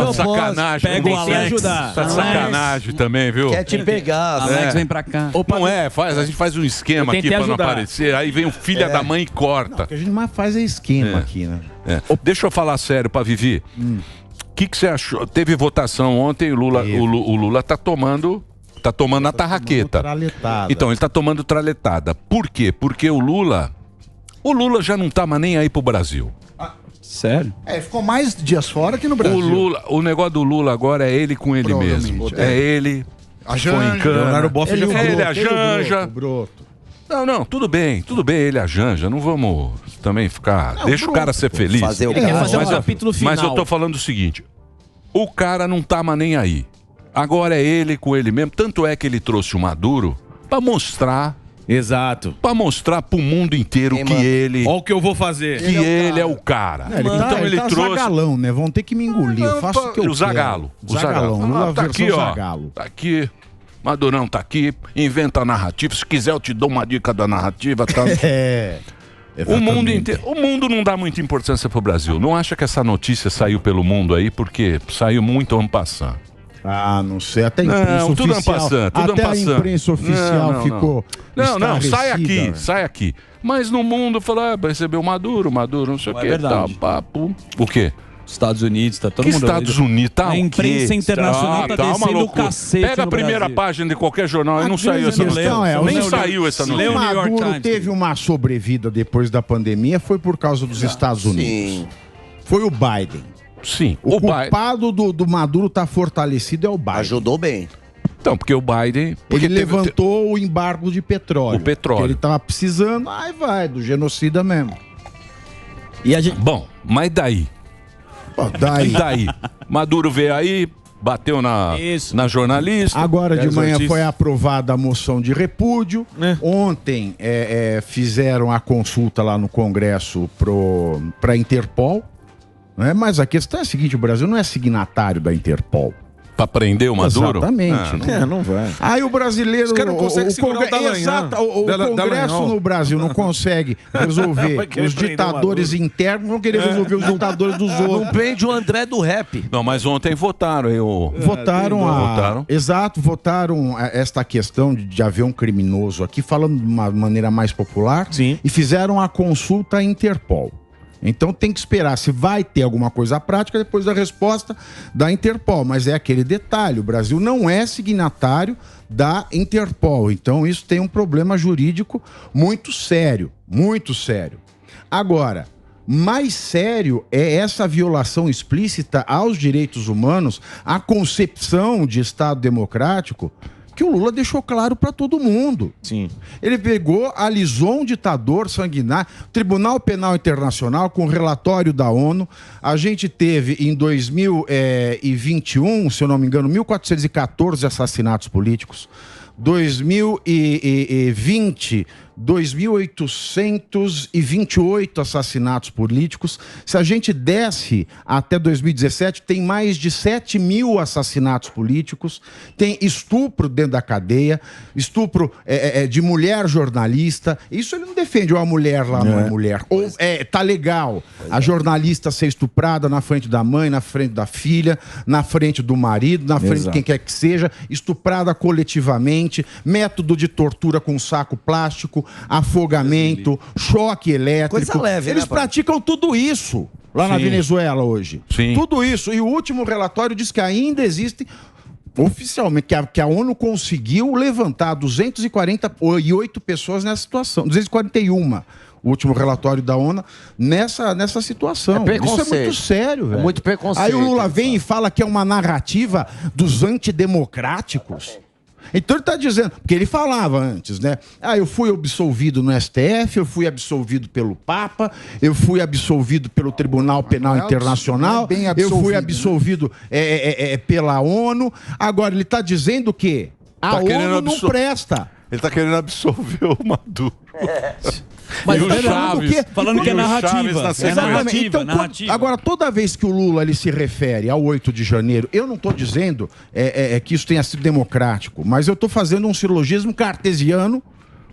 Não, sacanagem. Pega o Alex. Tá sacanagem também, viu? Quer te pegar. Alex, vem pra cá. Não é, a gente faz um esquema aqui pra não aparecer, aí vem o filho da mãe e corta. O que a gente mais faz é esquema aqui, né? Deixa eu falar sério pra Vivi. O que você achou? Teve votação ontem, o Lula tá tomando a tarraqueta. Então, ele tá tomando traletada. Por quê? Porque o Lula já não tá mais nem aí pro Brasil. Sério? Ficou mais dias fora que no Brasil. O negócio do Lula agora é ele com ele mesmo. É ele. A Janja. Leonardo Boff já falou. Ele, a Janja. O Broto. Não, tudo bem, ele, a Janja, não vamos também ficar... deixa o cara ser feliz. Ele quer fazer um capítulo final. Mas eu tô falando o seguinte, o cara não tá mais nem aí. Agora é ele com ele mesmo, tanto é que ele trouxe o Maduro pra mostrar... Exato. Pra mostrar pro mundo inteiro que ele... Olha o que eu vou fazer. Que ele é o cara. Então ele trouxe... Zagalão, né? Vão ter que me engolir. Eu faço o que eu quero. O Zagalão. Lula Tá aqui, ó. Zagalo. Tá aqui. Madurão tá aqui, inventa a narrativa. Se quiser, eu te dou uma dica da narrativa. Tá? O mundo inteiro. O mundo não dá muita importância pro Brasil. Não acha que essa notícia saiu pelo mundo aí, porque saiu muito en passant. Não sei, até a imprensa oficial. Tudo a imprensa oficial ficou. Não, sai aqui. Mas no mundo, falar, recebeu Maduro, não sei o quê. Tá, papo. O quê? Estados Unidos, tá todo que mundo... Estados Unidos, tá a imprensa internacional tá descendo o cacete. Pega a primeira página de qualquer jornal e não saiu essa notícia. Nem saiu essa notícia. O Maduro teve uma sobrevida depois da pandemia, foi por causa dos Estados Unidos. Foi o Biden. Sim. O culpado do Maduro estar fortalecido é o Biden. Ajudou bem. Então, porque o Biden... Ele levantou o embargo de petróleo. O petróleo. Ele estava precisando, aí vai, do genocida mesmo. E a gente... Bom, mas daí? Daí? Maduro veio aí, bateu na jornalista. Agora de manhã foi aprovada a moção de repúdio. Ontem fizeram a consulta lá no Congresso para a Interpol. Mas a questão é a seguinte, o Brasil não é signatário da Interpol. Pra prender o Maduro? Exatamente. Não vai. Aí o brasileiro... Os caras não conseguem segurar o Dallagnol. O Congresso no Brasil não consegue resolver os ditadores internos, vão querer resolver os ditadores dos outros. Não prende o André do rap. Não, mas ontem votaram. Votaram esta questão de haver um criminoso aqui, falando de uma maneira mais popular. Sim. E fizeram a consulta à Interpol. Então tem que esperar se vai ter alguma coisa prática depois da resposta da Interpol. Mas é aquele detalhe, o Brasil não é signatário da Interpol. Então isso tem um problema jurídico muito sério, muito sério. Agora, mais sério é essa violação explícita aos direitos humanos, à concepção de Estado democrático, que o Lula deixou claro para todo mundo. Sim. Ele pegou, alisou um ditador sanguinário. Tribunal Penal Internacional, com relatório da ONU, a gente teve em 2021, se eu não me engano, 1.414 assassinatos políticos. 2020, 2.828 assassinatos políticos. Se a gente desce até 2017, tem mais de 7.000 assassinatos políticos. Tem estupro dentro da cadeia, estupro de mulher jornalista. Isso ele não defende, ou a mulher lá não é mulher. Ou tá legal a jornalista ser estuprada na frente da mãe, na frente da filha, na frente do marido, na frente de quem quer que seja, estuprada coletivamente. Método de tortura com saco plástico, afogamento, choque elétrico. Coisa leve, eles praticam tudo isso lá na Venezuela hoje. Sim. Tudo isso. E o último relatório diz que ainda existem, oficialmente, que a ONU conseguiu levantar 248 pessoas nessa situação. 241. O último relatório da ONU nessa situação. Isso é muito sério, velho. É muito preconceito. Aí o Lula vem e fala que é uma narrativa dos antidemocráticos. Então ele está dizendo, porque ele falava antes, né? Eu fui absolvido no STF, eu fui absolvido pelo Papa, eu fui absolvido pelo Tribunal Penal Internacional, eu fui absolvido pela ONU. Agora ele está dizendo que a ONU não presta. Ele está querendo absolver o Maduro. Mas o Chaves, falando que é narrativa. Exatamente. Então, agora, toda vez que o Lula ele se refere ao 8 de janeiro, eu não estou dizendo que isso tenha sido democrático, mas eu estou fazendo um silogismo cartesiano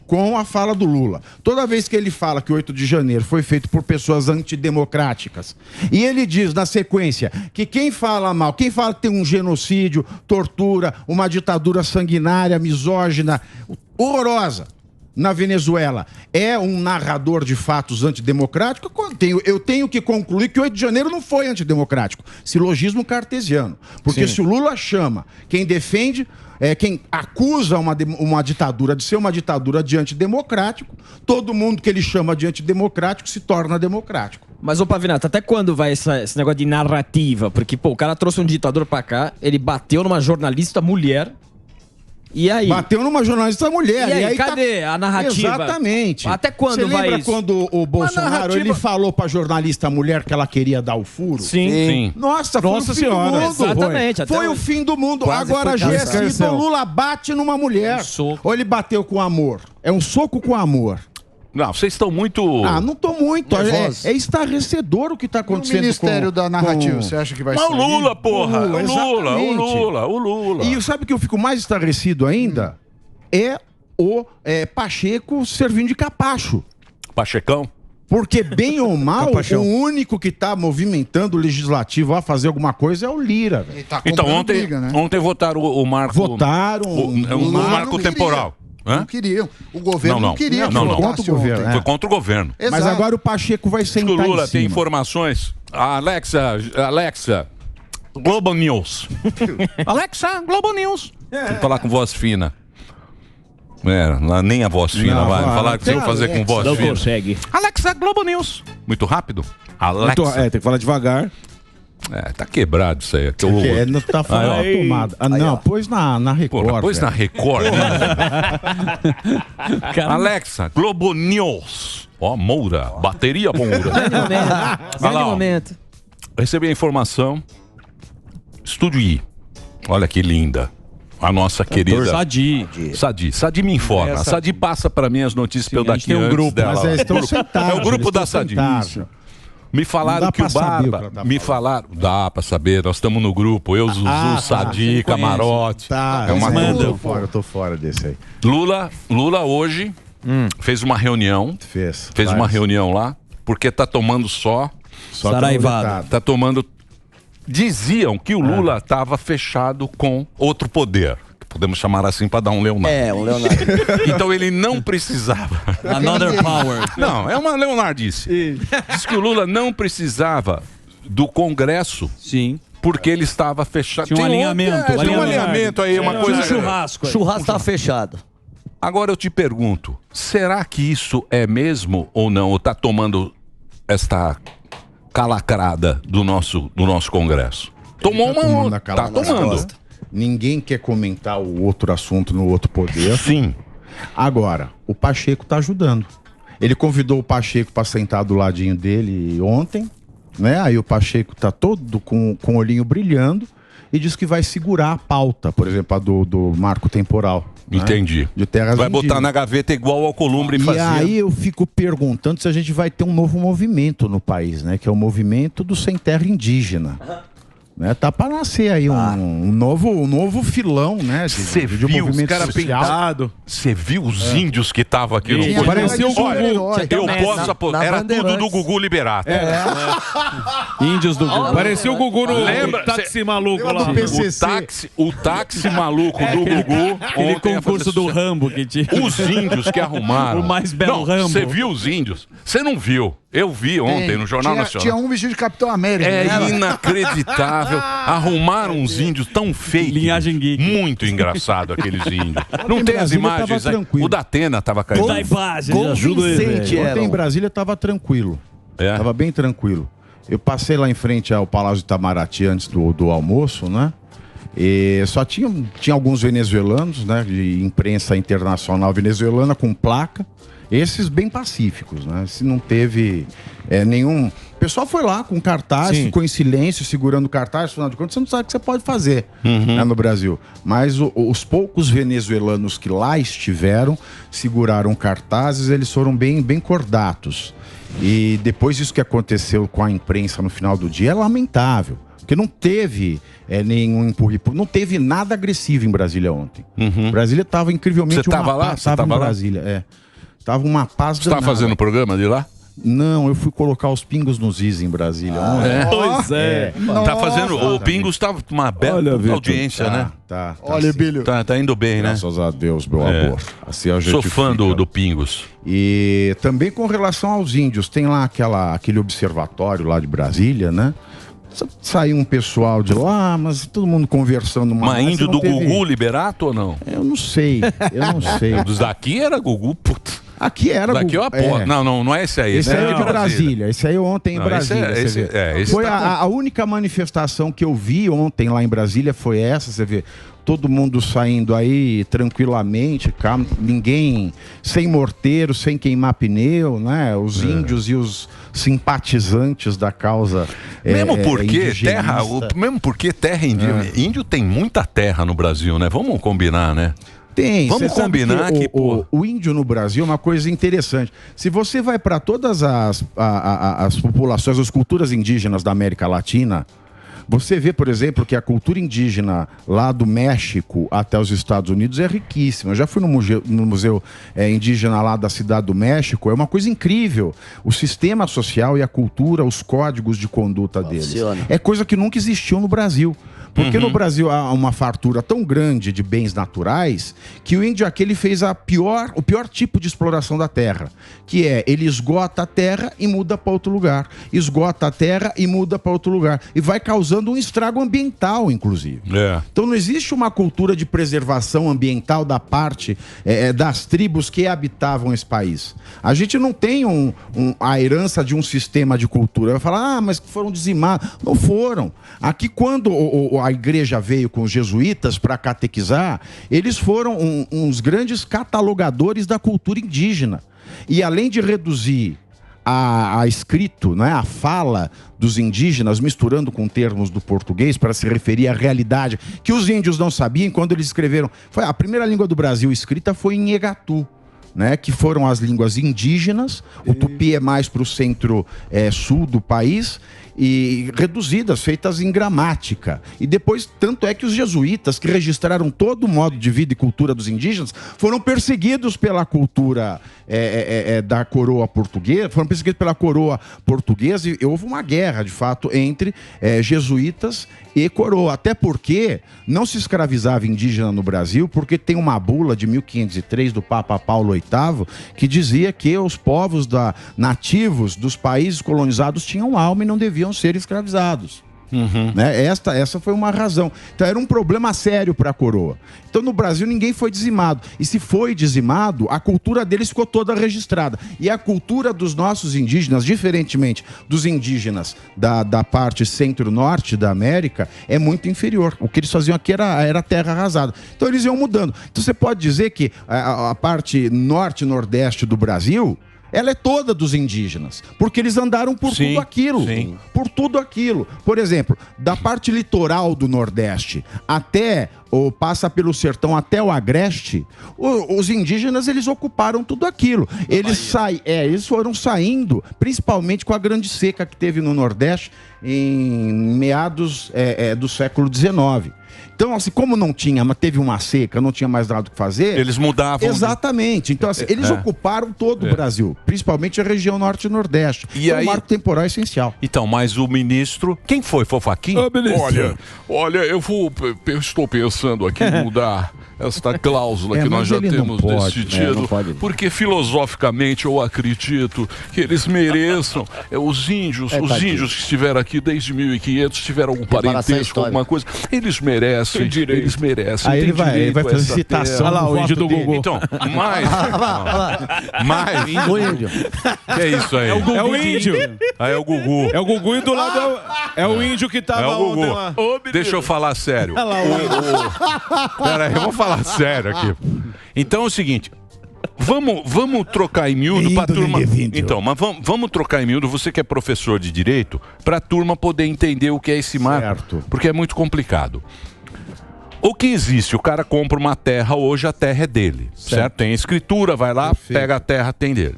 com a fala do Lula. Toda vez que ele fala que o 8 de janeiro foi feito por pessoas antidemocráticas, e ele diz na sequência que quem fala mal, quem fala que tem um genocídio, tortura, uma ditadura sanguinária, misógina, horrorosa, na Venezuela, é um narrador de fatos antidemocráticos, eu tenho que concluir que o 8 de janeiro não foi antidemocrático. Silogismo cartesiano. Porque se o Lula chama quem defende, quem acusa uma ditadura de ser uma ditadura de antidemocrático, todo mundo que ele chama de antidemocrático se torna democrático. Mas, ô Pavinato, até quando vai esse negócio de narrativa? Porque, pô, o cara trouxe um ditador pra cá, ele bateu numa jornalista mulher. E aí? Bateu numa jornalista mulher. E aí cadê a narrativa? Exatamente. Até quando vai isso? Você lembra quando o Bolsonaro ele falou pra jornalista mulher que ela queria dar o furo? Sim. Nossa, foi o fim do mundo. Exatamente. Foi o fim do mundo. Agora, GSI, o Lula bate numa mulher. Ou ele bateu com amor? É um soco com amor. Não, vocês estão muito... Ah, não tô muito. É estarrecedor o que tá acontecendo. O Ministério da Narrativa, você acha que vai sair? Mas o Lula, porra! O Lula. E sabe o que eu fico mais estarrecido ainda? É o Pacheco servindo de capacho. Pachecão? Porque, bem ou mal, o único que tá movimentando o legislativo a fazer alguma coisa é o Lira. Velho. Tá então, ontem votaram o marco... Votaram o marco temporal. Não queriam. O governo não queria. Não. Contra o governo. Foi contra o governo. Exato. Mas agora o Pacheco vai sentar o Lula em cima. tem informações. Alexa, Globo News. Alexa, Globo News. Tem que falar com voz fina. Nem a voz fina vai. Falar que se eu fazer com voz fina. Não consegue. Alexa, Globo News. Muito rápido? Alexa. Tem que falar devagar. Tá quebrado isso aí. Não tá falando a tomada. Não, pôs na Record. Porra, pôs na Record, né? Alexa, Globo News. Ó, Moura, bateria Moura. Grande momento. Recebi a informação. Estúdio I. Olha que linda. A nossa querida... Sadi me informa. A Sadi passa para mim as notícias pelo daqui tem um grupo dela. Mas eles estão sentados. É o grupo da Sadi. Me falaram que o Barba... Me falaram... Dá pra saber, nós estamos no grupo. Eu, Zuzu, Sadi, Camarote. Tá, é uma eu tô fora desse aí. Lula hoje fez uma reunião. Fez uma reunião lá, porque tá tomando só Saraivado. Tá tomando... Diziam que o Lula estava fechado com outro poder. Podemos chamar assim para dar um Leonardo. Um Leonardo. Então ele não precisava. Another power. Não, é uma Leonardice. Diz que o Lula não precisava do Congresso. Sim. Porque ele estava fechado. Tinha um alinhamento. Tinha um alinhamento aí, uma coisa. Churrasco. O churrasco estava fechado. Agora eu te pergunto, será que isso é mesmo ou não? Ou está tomando esta calacrada do nosso Congresso? Tomou uma... Tá tomando. Ninguém quer comentar o outro assunto no outro poder. Sim. Agora, o Pacheco tá ajudando. Ele convidou o Pacheco para sentar do ladinho dele ontem, né? Aí o Pacheco tá todo com o olhinho brilhando e diz que vai segurar a pauta, por exemplo, a do marco temporal. Entendi. Né? De terras vai indígenas. botar na gaveta igual ao Alcolumbre fazia. E aí eu fico perguntando se a gente vai ter um novo movimento no país, né? Que é o movimento do sem terra indígena. Né? Tá para nascer aí um novo filão, né? Você viu os caras pintados? Você viu os índios que estavam aqui no... Parecia o Gugu. Eu posso apostar. Era tudo do Gugu Liberato. Índios do Gugu. Parecia o Gugu no táxi maluco lá. O táxi maluco do Gugu. Aquele concurso do Rambo que tinha. Os índios que arrumaram. O mais belo Rambo. Você viu os índios? Você não viu. Eu vi ontem no Jornal Nacional. Tinha um vestido de Capitão América. É inacreditável. Arrumaram uns índios tão feios. Linhagem geek. Muito engraçado aqueles índios. Não tem as imagens aí. O da Atena tava caindo. Convincente era. Ontem em Brasília tava tranquilo. Tava bem tranquilo. Eu passei lá em frente ao Palácio Itamaraty antes do almoço, né? E só tinha alguns venezuelanos, né? De imprensa internacional venezuelana com placa. Esses bem pacíficos, né? Se não teve nenhum... O pessoal foi lá com cartaz, ficou em silêncio, segurando cartaz, afinal de contas, você não sabe o que você pode fazer né, no Brasil. Mas os poucos venezuelanos que lá estiveram, seguraram cartazes, eles foram bem cordatos. E depois disso que aconteceu com a imprensa no final do dia, é lamentável. Porque não teve nenhum empurre, não teve nada agressivo em Brasília ontem. Brasília estava incrivelmente... Você estava lá? Estava em Brasília, Tava uma paz danada. Você estava fazendo o programa de lá? Não, eu fui colocar os pingos nos is em Brasília. Pois é. Tá fazendo. O Pingos tá uma bela audiência, né? Tá. Olha, Bílio. Tá indo bem, né? Graças a Deus, meu amor. Assim a gente Sou fã do Pingos. E também com relação aos índios, tem lá aquele observatório lá de Brasília, né? Saiu um pessoal de lá, mas todo mundo conversando. Mas índio do Gugu Liberato ou não? Eu não sei. Dos daqui era Gugu, puta. Aqui era daqui eu apoio. Não é esse aí. Esse aí é de Brasília. Esse aí ontem em Brasília. Foi a única manifestação que eu vi ontem lá em Brasília foi essa, você vê. Todo mundo saindo aí tranquilamente, calmo, ninguém sem morteiro, sem queimar pneu, né? Os índios e os simpatizantes da causa mesmo porque terra índio tem muita terra no Brasil, né? Vamos combinar, né? Tem. Vamos combinar que o índio no Brasil é uma coisa interessante. Se você vai para todas as populações, as culturas indígenas da América Latina, você vê, por exemplo, que a cultura indígena lá do México até os Estados Unidos é riquíssima. Eu já fui no museu indígena lá da Cidade do México, é uma coisa incrível. O sistema social e a cultura, os códigos de conduta deles. É coisa que nunca existiu no Brasil. Porque no Brasil há uma fartura tão grande de bens naturais que o índio aquele fez o pior tipo de exploração da terra, que é ele esgota a terra e muda para outro lugar, esgota a terra e muda para outro lugar, e vai causando um estrago ambiental, inclusive. Então não existe uma cultura de preservação ambiental da parte das tribos que habitavam esse país. A gente não tem a herança de um sistema de cultura. Vai falar, mas foram dizimados. Não foram. Aqui, quando a igreja veio com os jesuítas para catequizar, eles foram uns grandes catalogadores da cultura indígena. E além de reduzir a escrito, né, a fala dos indígenas, misturando com termos do português para se referir à realidade que os índios não sabiam quando eles escreveram. A primeira língua do Brasil escrita foi em Egatu, né, que foram as línguas indígenas. O tupi é mais para o centro-sul do país, e reduzidas, feitas em gramática. E depois, tanto é que os jesuítas, que registraram todo o modo de vida e cultura dos indígenas, foram perseguidos pela cultura da coroa portuguesa, e houve uma guerra, de fato, entre jesuítas e coroa. Até porque não se escravizava indígena no Brasil, porque tem uma bula de 1503 do Papa Paulo VIII, que dizia que os povos nativos dos países colonizados tinham alma e não deviam ser escravizados. Né? Essa foi uma razão. Então era um problema sério para a coroa. Então no Brasil ninguém foi dizimado. E se foi dizimado, a cultura deles ficou toda registrada. E a cultura dos nossos indígenas, diferentemente dos indígenas da parte centro-norte da América, é muito inferior. O que eles faziam aqui era terra arrasada. Então eles iam mudando. Então você pode dizer que a parte norte e nordeste do Brasil, ela é toda dos indígenas, porque eles andaram por tudo aquilo. Por tudo aquilo. Por exemplo, da parte litoral do Nordeste passa pelo sertão até o Agreste, os indígenas eles ocuparam tudo aquilo. Eles foram saindo, principalmente com a grande seca que teve no Nordeste em meados do século XIX. Então, assim, como não tinha, mas teve uma seca, não tinha mais nada o que fazer... Eles mudavam... Exatamente. Então, assim, eles ocuparam todo o Brasil, principalmente a região norte e nordeste. E aí... um marco temporal essencial. Então, mas o ministro... Quem foi? Foi o Fachin? Olha, eu estou pensando aqui em mudar esta cláusula que nós já temos decidido, porque filosoficamente eu acredito que eles mereçam. Os índios que estiveram aqui desde 1500, tiveram algum parentesco, alguma coisa, eles merecem. Eles merecem. Aí ele vai fazer citação. Olha lá, o índio do Gugu. Então, o índio. Que é isso aí? É o índio. Aí é o Gugu. É o Gugu e do lado é o índio que tava ontem lá. Deixa eu falar sério. Pera aí, eu vou falar sério aqui. Então é o seguinte. Vamos trocar em miúdo para a turma. Então, mas vamos trocar em miúdo. Você que é professor de direito, para a turma poder entender o que é esse marco, porque é muito complicado. O que existe? O cara compra uma terra, hoje a terra é dele, certo? Tem escritura, vai lá, pega a terra, tem dele.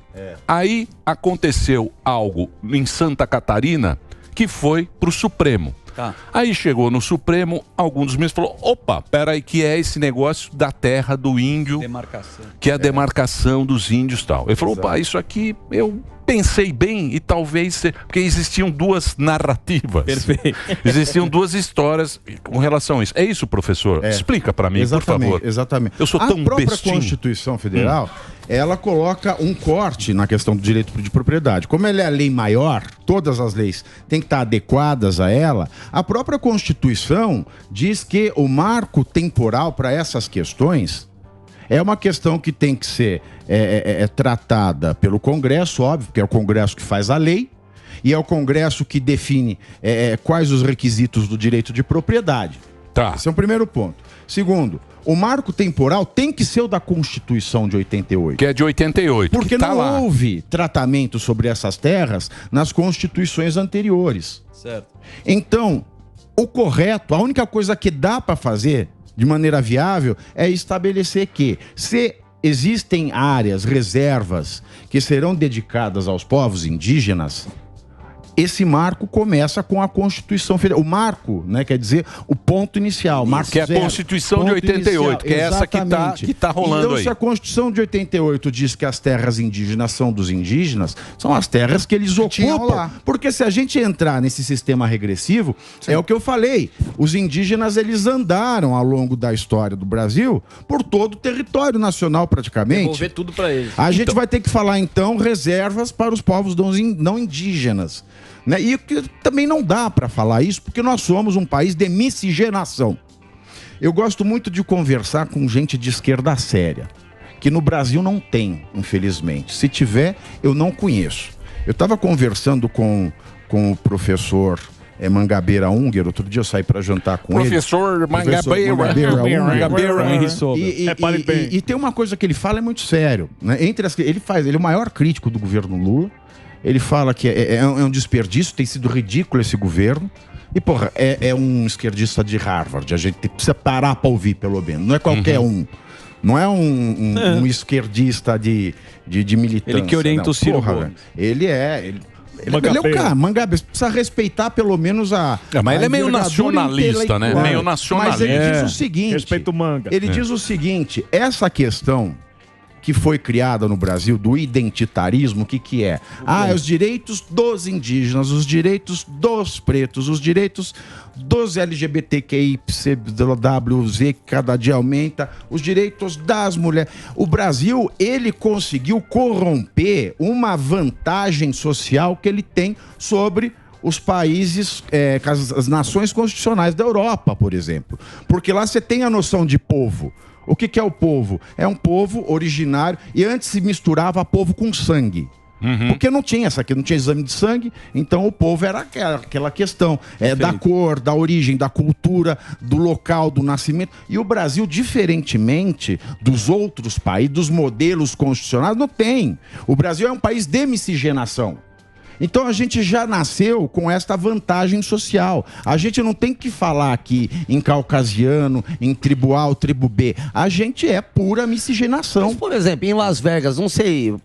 Aí aconteceu algo em Santa Catarina que foi para o Supremo. Tá. Aí chegou no Supremo, algum dos ministros falou, opa, peraí, que é esse negócio da terra do índio, que é a demarcação dos índios e tal. Ele falou, opa, isso aqui eu pensei bem e talvez... Porque existiam duas narrativas. Perfeito. Existiam duas histórias com relação a isso. É isso, professor? Explica para mim, por favor. Exatamente. Eu sou tão bestinho. A própria Constituição Federal, ela coloca um corte na questão do direito de propriedade. Como ela é a lei maior, todas as leis têm que estar adequadas a ela, a própria Constituição diz que o marco temporal para essas questões é uma questão que tem que ser tratada pelo Congresso, óbvio, porque é o Congresso que faz a lei, e é o Congresso que define quais os requisitos do direito de propriedade. Tá. Esse é o primeiro ponto. Segundo, o marco temporal tem que ser o da Constituição de 88. Que é de 88. Porque não houve tratamento sobre essas terras nas constituições anteriores. Certo. Então, o correto, a única coisa que dá para fazer de maneira viável é estabelecer que, se existem áreas, reservas, que serão dedicadas aos povos indígenas, esse marco começa com a Constituição Federal. O marco, né, quer dizer o ponto inicial. Marco que é a Constituição de 88, que é essa que tá rolando então, aí. Se a Constituição de 88 diz que as terras indígenas são dos indígenas, são as terras que eles ocupam. Porque se a gente entrar nesse sistema regressivo, é o que eu falei. Os indígenas, eles andaram ao longo da história do Brasil por todo o território nacional, praticamente. Devolver tudo para eles. A gente vai ter que falar, então, reservas para os povos não indígenas. Né? E que também não dá para falar isso, porque nós somos um país de miscigenação. Eu gosto muito de conversar com gente de esquerda séria, que no Brasil não tem, infelizmente. Se tiver, eu não conheço. Eu estava conversando com o professor Mangabeira Unger, outro dia eu saí para jantar com ele. Professor Mangabeira Unger. E tem uma coisa que ele fala, é muito sério. Né? Ele é o maior crítico do governo Lula. Ele fala que é um desperdício, tem sido ridículo esse governo. E, porra, é um esquerdista de Harvard. A gente precisa parar para ouvir, pelo menos. Não é qualquer um. Não é um esquerdista de militância. Ele que orienta o Ciro Gomes. Ele é o cara. Mangabeira precisa respeitar pelo menos a... mas ele é meio nacionalista, né? Meio nacionalista. Mas ele diz o seguinte... Respeita o Manga. Ele diz o seguinte, essa questão que foi criada no Brasil, do identitarismo, o que é? Os direitos dos indígenas, os direitos dos pretos, os direitos dos LGBTQI, WZ, que cada dia aumenta, os direitos das mulheres. O Brasil, ele conseguiu corromper uma vantagem social que ele tem sobre os países, as nações constitucionais da Europa, por exemplo. Porque lá você tem a noção de povo. O que é o povo? É um povo originário, e antes se misturava povo com sangue. Porque não tinha não tinha exame de sangue, então o povo era aquela questão da cor, da origem, da cultura, do local, do nascimento. E o Brasil, diferentemente dos outros países, dos modelos constitucionais, não tem. O Brasil é um país de miscigenação. Então a gente já nasceu com esta vantagem social. A gente não tem que falar aqui em caucasiano, em tribo A ou tribo B. A gente é pura miscigenação. Mas, por exemplo, em Las Vegas, não sei...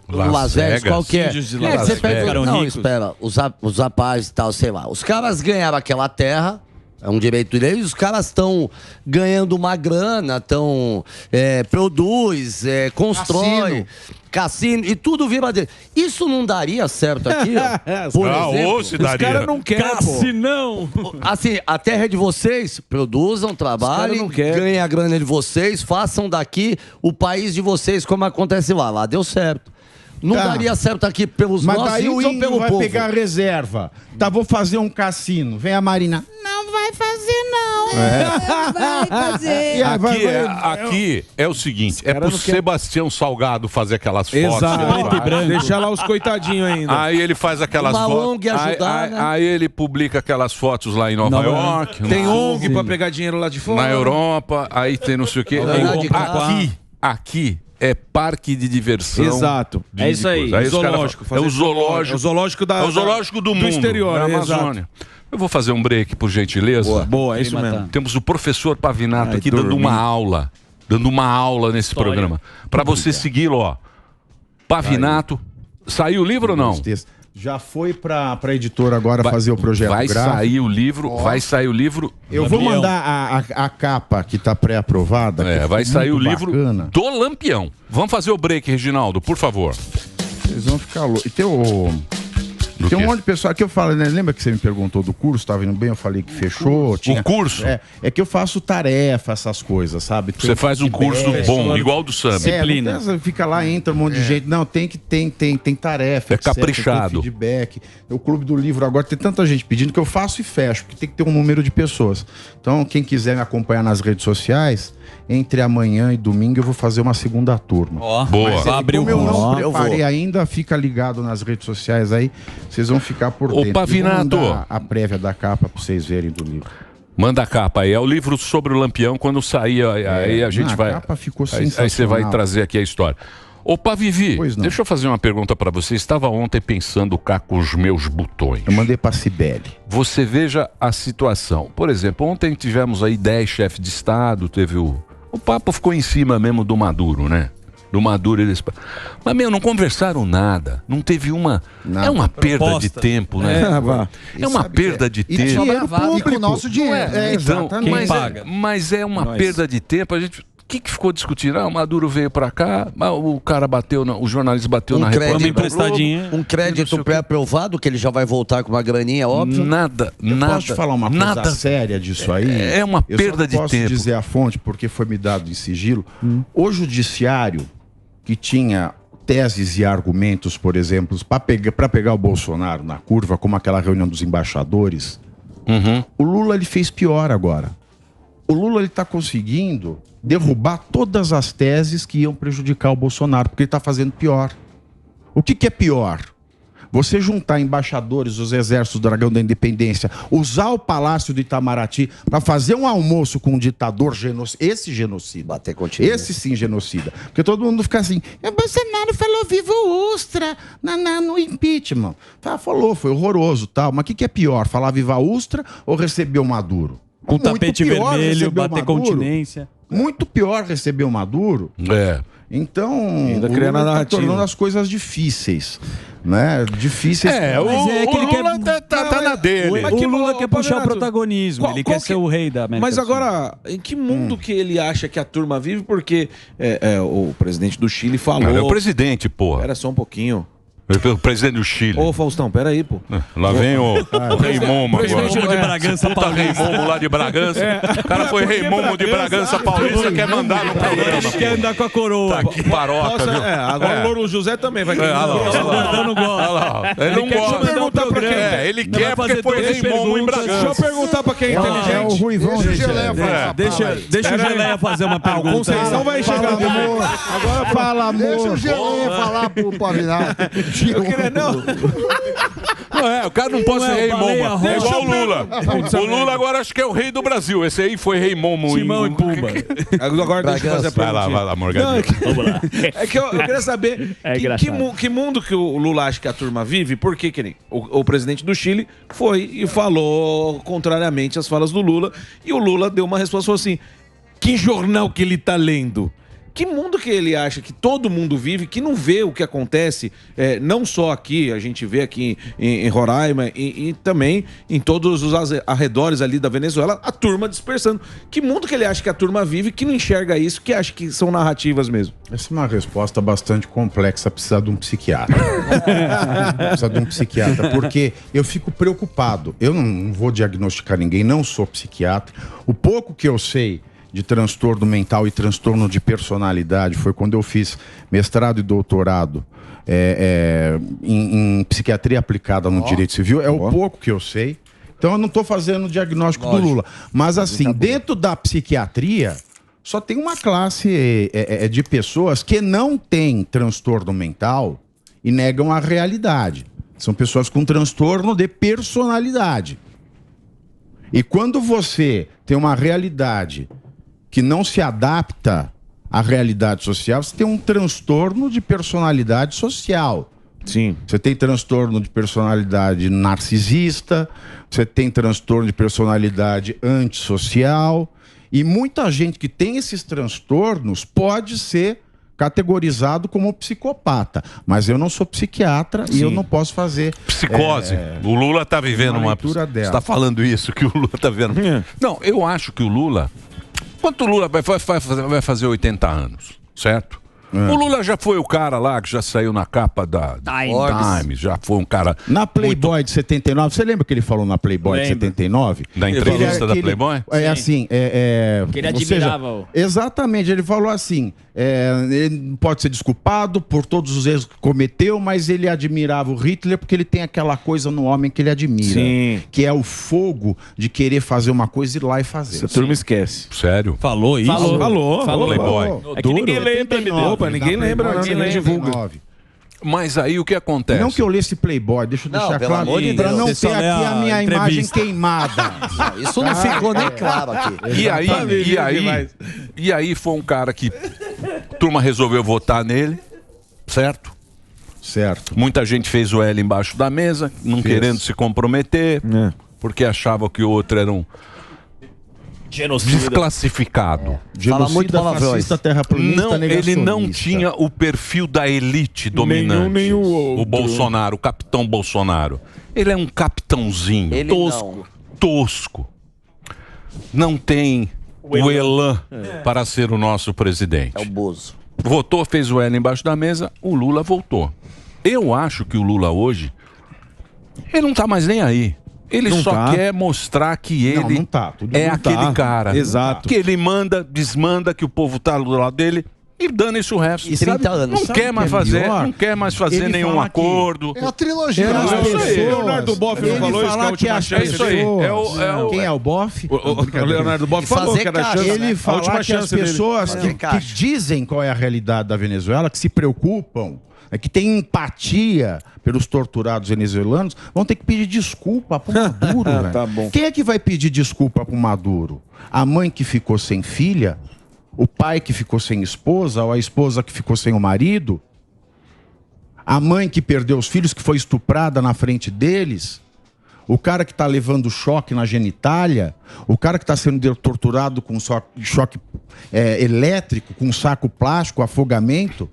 Las Vegas, qual que é? Você pega, não, espera, os rapazes e tal, sei lá. Os caras ganharam aquela terra, é um direito deles, os caras estão ganhando uma grana, produz, constrói, cassino, e tudo vira dele. Isso não daria certo aqui, ó? Por exemplo, os caras não querem, cassinão. Assim, a terra é de vocês, produzam, trabalhem, ganhem a grana de vocês, façam daqui o país de vocês, como acontece lá. Lá deu certo. Não daria certo aqui pelos nossos, mas daí o índio pelo vai povo. pegar a reserva. Tá, vou fazer um cassino. Vem a Marina. Não vai fazer, não. Vai fazer. Aqui é o seguinte, é pro Sebastião Salgado fazer aquelas fotos. Exato. Deixar lá os coitadinhos ainda. Aí ele faz aquelas fotos. Aí ele publica aquelas fotos lá em Nova York. Tem ONG pra pegar dinheiro lá de fora. Na Europa, aí tem não sei o quê. Aqui é parque de diversão. Exato. É isso aí. É zoológico. É o zoológico. É o zoológico é o zoológico do mundo. Exterior, da Amazônia. Eu vou fazer um break, por gentileza. Boa, é isso mesmo. Temos o professor Pavinato aqui dando uma aula nesse programa. Para você segui-lo, ó. Pavinato. Saiu o livro ou não? Já foi pra editora agora fazer o projeto gráfico. Vai sair o livro. Eu vou mandar a capa que tá pré-aprovada. Vai sair o livro do Lampião. Vamos fazer o break, Reginaldo, por favor. Vocês vão ficar loucos. E tem um monte de pessoal que eu falo, né? Lembra que você me perguntou do curso? Tava indo bem, eu falei que fechou. O curso? É que eu faço tarefa, essas coisas, sabe? Você faz um curso bom, igual do Sam. Disciplina. Fica lá, entra um monte de gente. Não, tem tarefa. É caprichado. Tem feedback. O Clube do Livro agora tem tanta gente pedindo que eu faço e fecho, porque tem que ter um número de pessoas. Então, quem quiser me acompanhar nas redes sociais, entre amanhã e domingo eu vou fazer uma segunda turma. Boa. Como eu não preparei ainda, fica ligado nas redes sociais aí. Vocês vão ficar por dentro. Ô, Pavinato, a prévia da capa para vocês verem do livro. Manda a capa aí. É o livro sobre o Lampião. Quando sair, aí a gente vai... A capa ficou sensacional. Aí você vai trazer aqui a história. Ô, Vivi, deixa eu fazer uma pergunta para você. Estava ontem pensando cá com os meus botões. Eu mandei para Cibele. Você veja a situação. Por exemplo, ontem tivemos aí 10 chefes de Estado, teve o papo ficou em cima mesmo do Maduro, né? Do Maduro eles... Mas, não conversaram nada. Não teve uma... É uma perda de tempo, né? É uma perda de tempo. E com o nosso dinheiro. Exatamente. Mas é uma perda de tempo. A gente... O que ficou discutindo? O Maduro veio pra cá, o cara bateu, o jornalista bateu na Repórter. Um crédito pré-aprovado, que ele já vai voltar com uma graninha, óbvio. Nada. Posso falar uma coisa séria disso aí? É uma perda de tempo. Eu posso dizer a fonte, porque foi me dado em sigilo. O judiciário, que tinha teses e argumentos, por exemplo, para pegar o Bolsonaro na curva, como aquela reunião dos embaixadores, o Lula ele fez pior agora. O Lula ele está conseguindo derrubar todas as teses que iam prejudicar o Bolsonaro, porque ele está fazendo pior. O que é pior? Você juntar embaixadores dos exércitos do Dragão da Independência, usar o Palácio do Itamaraty para fazer um almoço com um ditador genocida. Esse genocida. Esse sim genocida. Porque todo mundo fica assim, o Bolsonaro falou viva o Ustra no impeachment. Falou, foi horroroso, tal. Mas o que é pior? Falar viva a Ustra ou receber o Maduro? Com tapete vermelho, bater continência. Muito pior receber o Maduro. Então, ainda criando a narrativa, tornando as coisas difíceis, né? Difíceis. O Lula tá na dele. O Lula quer puxar o protagonismo, ele quer ser o rei da América. Mas agora, em que mundo que ele acha que a turma vive? Porque o presidente do Chile falou... Ele é o presidente, porra. Era só um pouquinho. O presidente do Chile. Ô, Faustão, peraí, pô. Lá vem o Rei Momo agora. Presidente de Bragança Paulista. Rei Momo lá de Bragança. O cara foi Rei Momo de Bragança Paulista, quer mandar no programa. Ele quer andar com a coroa. Tá, que paroca, viu? Agora o Louro José também vai querer. Eu não gosto. Ele não gosta. Perguntar pra quem. Ele quer porque foi Rei Momo em Bragança. Deixa eu perguntar pra quem é inteligente. É o Ruivão. Deixa o Geleia fazer uma pergunta. O Conceição vai chegar. Agora fala, amor. Deixa o Geleia falar pro Pavinato. Eu queria não. O cara não pode ser Rei Momo. É igual o Lula. O Lula agora acho que é o rei do Brasil. Esse aí foi Rei Momo. Timão e Pumba. Agora deixa eu fazer a pergunta. Vai lá, Morgadinho. Vamos lá. É que eu queria saber que mundo que o Lula acha que a turma vive, por que nem o presidente do Chile foi e falou contrariamente às falas do Lula, e o Lula deu uma resposta, falou assim, que jornal que ele tá lendo? Que mundo que ele acha que todo mundo vive, que não vê o que acontece, não só aqui, a gente vê aqui em Roraima e também em todos os arredores ali da Venezuela, a turma dispersando. Que mundo que ele acha que a turma vive, que não enxerga isso, que acha que são narrativas mesmo? Essa é uma resposta bastante complexa, precisa de um psiquiatra. Precisa de um psiquiatra, porque eu fico preocupado. Eu não vou diagnosticar ninguém, não sou psiquiatra. O pouco que eu sei de transtorno mental e transtorno de personalidade foi quando eu fiz mestrado e doutorado em psiquiatria aplicada no direito civil. É o pouco que eu sei. Então eu não estou fazendo o diagnóstico do Lula. Mas assim, dentro da psiquiatria, só tem uma classe de pessoas que não têm transtorno mental e negam a realidade. São pessoas com transtorno de personalidade. E quando você tem uma realidade que não se adapta à realidade social, você tem um transtorno de personalidade social. Sim. Você tem transtorno de personalidade narcisista, você tem transtorno de personalidade antissocial, e muita gente que tem esses transtornos pode ser categorizado como psicopata. Mas eu não sou psiquiatra e eu não posso fazer... Psicose. O Lula está vivendo uma... leitura dela. Você está falando isso, que o Lula está vendo. Não, eu acho que o Lula... Quanto o Lula vai fazer 80 anos, certo? O Lula já foi o cara lá que já saiu na capa da Times, já foi um cara... Na Playboy de 79, você lembra que ele falou na Playboy de 79? Na entrevista da Playboy? Assim, que ele admirava. Exatamente, ele falou assim, ele pode ser desculpado por todos os erros que cometeu, mas ele admirava o Hitler porque ele tem aquela coisa no homem que ele admira. Sim. Que é o fogo de querer fazer uma coisa e ir lá e fazer. Essa turma esquece. Sério? Falou isso? Falou. Playboy. É que ninguém lembra, ninguém lembra, ninguém divulga. Mas aí o que acontece? Não que eu lesse Playboy, deixa eu deixar pelo claro, amor de pra Deus. não Você ter só lê aqui a a minha entrevista. imagem queimada. Isso não ficou nem claro aqui. E aí foi um cara que a turma resolveu votar nele, certo? Certo. Muita gente fez o L embaixo da mesa, não querendo se comprometer, porque achava que o outro era um desclassificado. Fala muito palavrões. Fascista, terraplanista, Não, ele não negacionista. tinha o perfil da elite dominante. nem o outro. O Bolsonaro, o capitão Bolsonaro. Ele é um capitãozinho. Ele tosco. Tosco. Não tem o elan para ser o nosso presidente. É o Bozo. Votou, fez o L embaixo da mesa, o Lula voltou. Eu acho que o Lula hoje, ele não tá mais nem aí. Ele Não só tá. quer mostrar que ele não tá, tudo é não aquele tá. cara. Exato. Que ele manda, desmanda, que o povo tá do lado dele e dane-se o resto. E 30 anos. Não sabe quer o mais que é fazer, melhor? não quer mais fazer Ele nenhum fala que- acordo. É a trilogia. As né? pessoas- Leonardo Boff não ele falou isso, que a falar que última as chance isso aí. pessoas... Quem é o Boff? O Leonardo Boff falou fazer que era a caixa, chance. né? Ele A falar última que as chance dele. pessoas que dizem qual é a realidade da Venezuela, que se preocupam, que tem empatia pelos torturados venezuelanos, vão ter que pedir desculpa pro Maduro. Velho. Tá bom. Quem é que vai pedir desculpa pro Maduro? A mãe que ficou sem filha? O pai que ficou sem esposa? Ou a esposa que ficou sem o marido? A mãe que perdeu os filhos, que foi estuprada na frente deles? O cara que está levando choque na genitália? O cara que está sendo torturado com choque elétrico, com saco plástico, afogamento?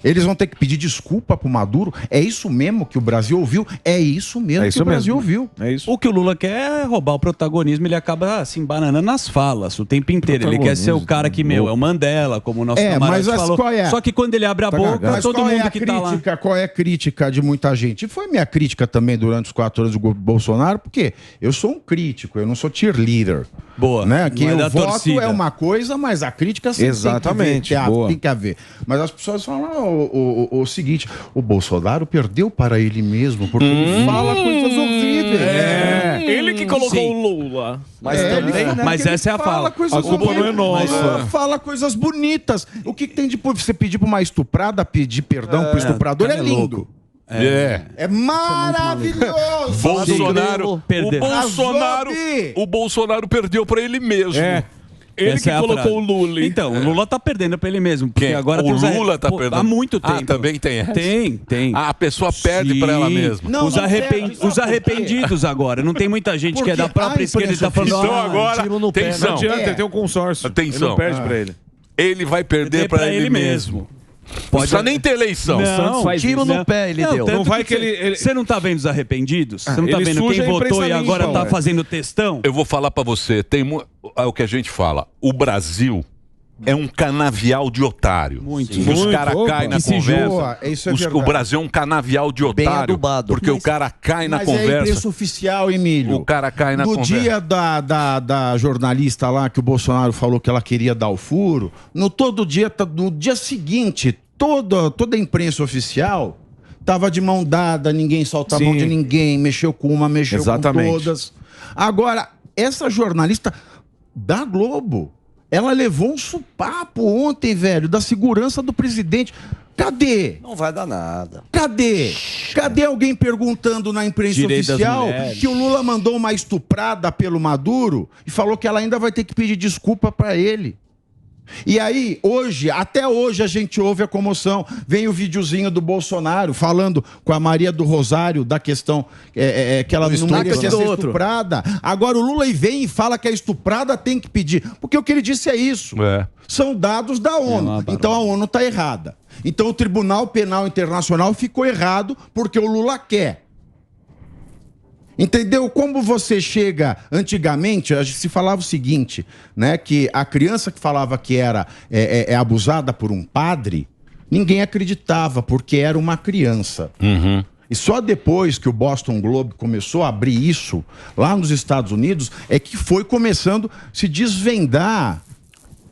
Eles vão ter que pedir desculpa pro Maduro? É isso mesmo que o Brasil ouviu? É isso mesmo que o Brasil ouviu. É isso. O que o Lula quer é roubar o protagonismo, ele acaba se embananando nas falas o tempo inteiro. Ele quer ser o cara que, é o Mandela, como o nosso camarada falou. Qual é? Só que quando ele abre a boca, Mas todo qual é mundo a que tá lá... crítica? Qual é a crítica de muita gente? E foi minha crítica também durante os 4 anos do Bolsonaro, porque eu sou um crítico, eu não sou cheerleader. Boa. Né? Que Não é o da voto torcida. é uma coisa, mas a crítica sempre Exatamente, tem que haver. Mas as pessoas falam o seguinte, o Bolsonaro perdeu para ele mesmo, porque ele fala coisas horríveis. Ele que colocou o Lula. Mas também, né? Mas essa é a fala. A culpa não é nossa. Fala coisas bonitas. O que tem de você pedir para uma estuprada pedir perdão pro estuprador é lindo. É maravilhoso. Bolsonaro, perdeu. O Bolsonaro perdeu para ele mesmo. Ele Essa que é a colocou frase. o Lula. Então, o Lula tá perdendo pra ele mesmo. Porque Quem? agora O tem os Lula tá perdendo? Há muito tempo. Ah, também tem essa? Tem. Ah, a pessoa perde para ela mesma. Não, os não perde, sabe os por quê? arrependidos agora. Não tem muita gente que é da Porque própria a esquerda e tá falando... Então "Ah, agora, tiro no pé, atenção. Não adianta, tem um consórcio. Atenção. Ele não perde pra ele. Ele vai perder para ele mesmo. Não precisa nem ter eleição. Não, faz Tiro isso, no pé ele deu. tanto Não vai que que ele- Você não tá vendo os arrependidos? Você não tá ele vendo suja quem a votou imprensa e agora limpa, tá ué. fazendo textão? Eu vou falar para você, é o que a gente fala. O Brasil é um canavial de otário. Muito. Que os caras caem na Que se conversa. joa, isso é O verdade. Brasil é um canavial de Bem otário. adubado. Porque o cara cai na Mas é a conversa. imprensa oficial, Emílio. O cara cai na No conversa. dia da jornalista lá que o Bolsonaro falou que ela queria dar o furo, no dia seguinte, toda a imprensa oficial tava de mão dada, ninguém solta a mão de ninguém, mexeu com uma, mexeu Exatamente. com todas. Agora, essa jornalista da Globo, ela levou um supapo ontem, velho, da segurança do presidente. Cadê? Não vai dar nada. Cadê? Cadê alguém perguntando na imprensa Direito das oficial mulheres. que o Lula mandou uma estuprada pelo Maduro e falou que ela ainda vai ter que pedir desculpa pra ele? E aí, até hoje a gente ouve a comoção. Vem o videozinho do Bolsonaro falando com a Maria do Rosário da questão que ela não merecia ser estuprada. Agora o Lula vem e fala que a estuprada tem que pedir. Porque o que ele disse é isso. São dados da ONU. Então a ONU está errada. Então o Tribunal Penal Internacional ficou errado porque o Lula quer. Entendeu? Como você chega... Antigamente, a gente se falava o seguinte, né? Que a criança que falava que era abusada por um padre, ninguém acreditava, porque era uma criança. E só depois que o Boston Globe começou a abrir isso, lá nos Estados Unidos, é que foi começando a se desvendar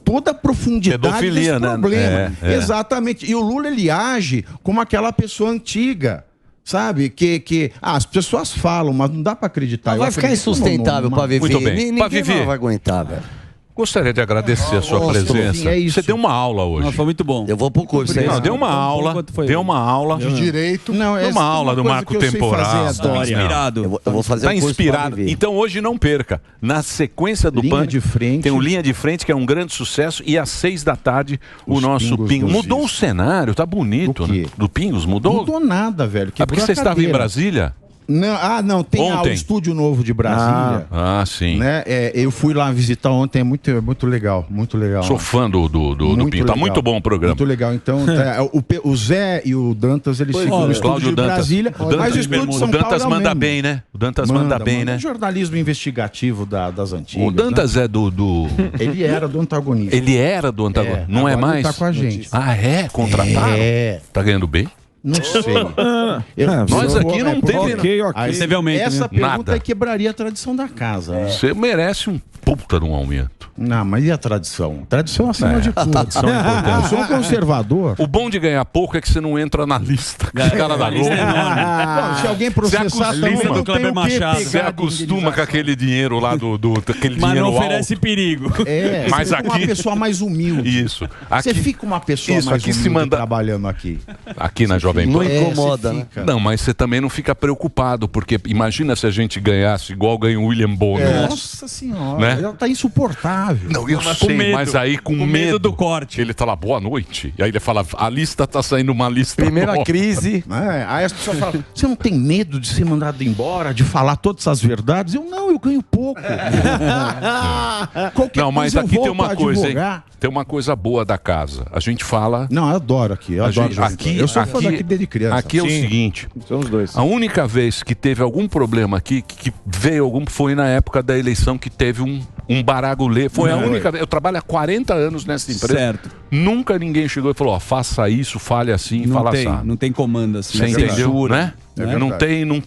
toda a profundidade desse problema. Exatamente. E o Lula, ele age como aquela pessoa antiga. Sabe? Que as pessoas falam, mas não dá pra acreditar. Vai ficar insustentável pra viver. Muito bem. Ninguém vai aguentar, velho. Gostaria de agradecer a sua presença. Você deu uma aula hoje. Foi muito bom. Eu vou pro curso. Não, deu uma aula. Deu uma aula. De direito. Não, deu uma aula do marco temporal. Tá inspirado. Eu vou fazer um curso inspirado. Então hoje não perca. Na sequência do PAN, tem o Linha de Frente, que é um grande sucesso. E às 6 da tarde, o nosso Pingos. Mudou o cenário, tá bonito. Né? Do Pingos, mudou? Não mudou nada, velho. É porque você estava em Brasília? Não, tem o estúdio novo de Brasília. Sim. Né? Eu fui lá visitar ontem, é muito legal, muito legal. Sou fã do Pinho, tá muito bom o programa. Muito legal, então o Zé e o Dantas, eles ficam no estúdio de Brasília, mas o estúdio de São Paulo Dantas manda bem, né? O Dantas manda bem, né? Jornalismo investigativo das antigas. O Dantas é do... Ele era do Antagonista. Ele era do Antagonista, não é mais? Ele tá com a gente. Contrataram? Tá ganhando bem? Não sei. Nós aqui não teve... Essa pergunta quebraria a tradição da casa. Você merece um puta de um aumento. Não, mas e a tradição? Tradição acima de tudo. Eu sou um conservador. O bom de ganhar pouco é que você não entra na lista. Cara da Globo. Se alguém processar, do Kleber Machado. Você acostuma com aquele dinheiro lá aquele mas dinheiro não oferece perigo. Mas você aqui... fica uma pessoa mais humilde. Isso. Você fica uma pessoa mais humilde trabalhando aqui. Aqui na Jovem Pan. Não incomoda, né? Não, mas você também não fica preocupado, porque imagina se a gente ganhasse igual ganha o William Bonner. Nossa senhora, né? ela tá insuportável. Não, eu sei, medo, mas aí com medo do corte. Ele fala, boa noite. E aí ele fala, a lista tá saindo uma lista Primeira nova. crise. Aí as pessoas falam, você não tem medo de ser mandado embora, de falar todas as verdades? Eu ganho pouco. Não, mas aqui tem uma coisa, hein? Tem uma coisa boa da casa. A gente fala... Não, eu adoro aqui. Eu sou fã daqui desde criança. Aqui é o seguinte. Somos dois. A única vez que teve algum problema aqui, que veio foi na época da eleição que teve um baragulê. Foi a única vez. Eu trabalho há 40 anos nessa empresa. Certo. Nunca ninguém chegou e falou, faça isso, fale assim, fala assim. Não tem comando assim. Você entendeu, né?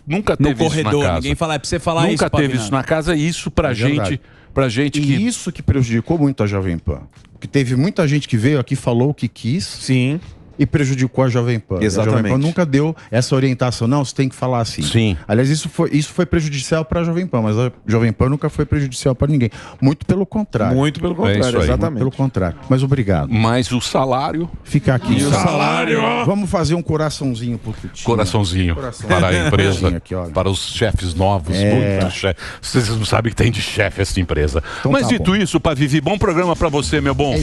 Nunca teve corredor, isso na casa. Ninguém fala, é pra você falar nunca isso. Nunca teve isso na casa e isso pra gente que... Isso que prejudicou muito a Jovem Pan. Porque teve muita gente que veio aqui, falou o que quis. Sim. E prejudicou a Jovem Pan. Exatamente. A Jovem Pan nunca deu essa orientação. Não, você tem que falar assim. Sim. Aliás, isso foi prejudicial para a Jovem Pan, mas a Jovem Pan nunca foi prejudicial para ninguém. Muito pelo contrário. Muito pelo contrário, exatamente. Muito pelo contrário. Mas obrigado. Mas o salário... Fica aqui. E o salário... Vamos fazer um coraçãozinho pro Tutinho. Coraçãozinho. Para a empresa. Aqui, para os chefes novos. Vocês não sabem o que tem de chefe essa empresa. Então, mas dito isso, para Vivi, bom programa para você, meu bom.